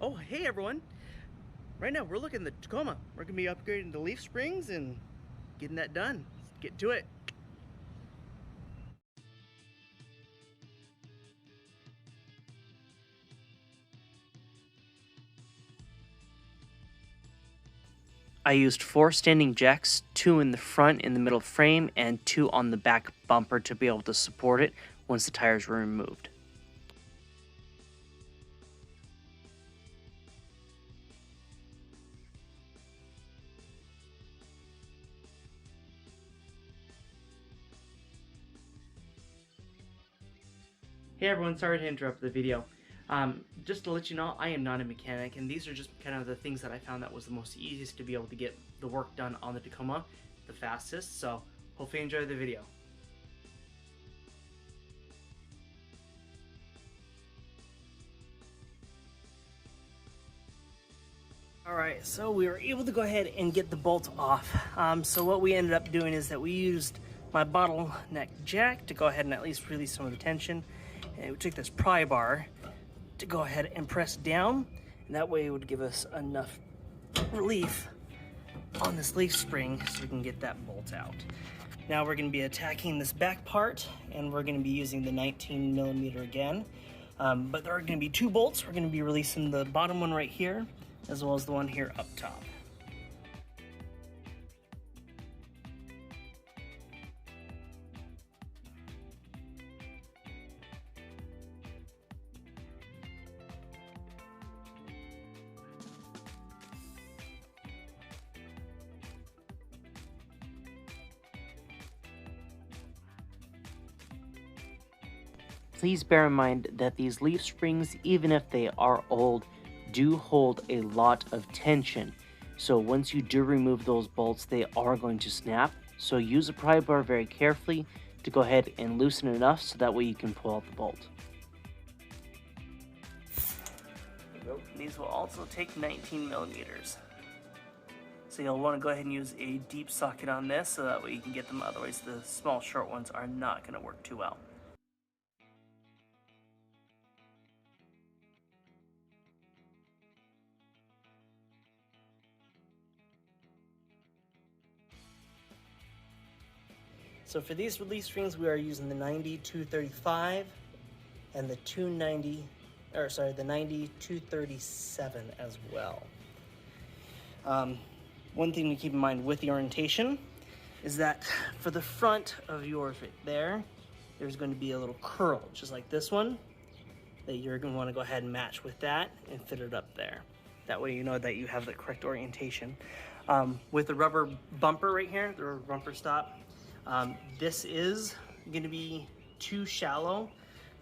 Oh, hey everyone. Right now we're looking at the Tacoma. We're gonna be upgrading the leaf springs and getting that done. Let's get to it. I used 4 standing jacks, 2 in the front in the middle frame and 2 on the back bumper to be able to support it once the tires were removed. Hey everyone, sorry to interrupt the video. Just to let you know, I am not a mechanic, and these are just kind of the things that I found that was the most easiest to be able to get the work done on the Tacoma the fastest, so hopefully you enjoy the video. Alright, so we were able to go ahead and get the bolt off. So what we ended up doing is that we used my bottleneck jack to go ahead and at least release some of the tension. And we took this pry bar to go ahead and press down, and that way it would give us enough relief on this leaf spring so we can get that bolt out. Now we're going to be attacking this back part, and we're going to be using the 19mm again. But there are going to be 2 bolts. We're going to be releasing the bottom one right here, as well as the one here up top. Please bear in mind that these leaf springs, even if they are old, do hold a lot of tension. So once you do remove those bolts, they are going to snap. So use a pry bar very carefully to go ahead and loosen it enough so that way you can pull out the bolt. These will also take 19mm. So you'll want to go ahead and use a deep socket on this so that way you can get them, otherwise the small short ones are not going to work too well. So for these release springs, we are using the 90-235 and the 90-237 as well. One thing to keep in mind with the orientation is that for the front of yours right there, there's going to be a little curl, just like this one, that you're going to want to go ahead and match with that and fit it up there. That way you know that you have the correct orientation. With the rubber bumper right here, the rubber bumper stop, this is going to be too shallow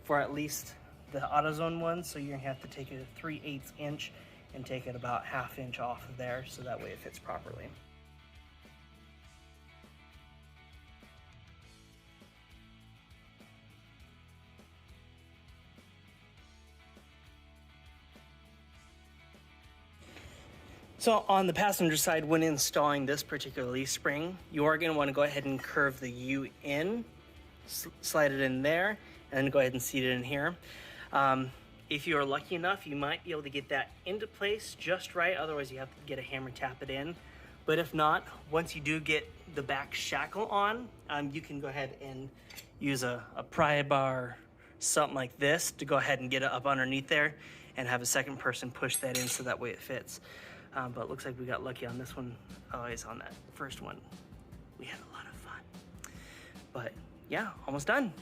for at least the AutoZone one, so you're going to have to take a 3/8 inch and take it about 1/2 inch off of there so that way it fits properly. So on the passenger side, when installing this particular leaf spring, you are going to want to go ahead and curve the U in, slide it in there, and then go ahead and seat it in here. If you are lucky enough, you might be able to get that into place just right. Otherwise, you have to get a hammer, tap it in. But if not, once you do get the back shackle on, you can go ahead and use a pry bar, something like this, to go ahead and get it up underneath there and have a second person push that in so that way it fits. But it looks like we got lucky on this one. Always on that first one, we had a lot of fun. But yeah, almost done.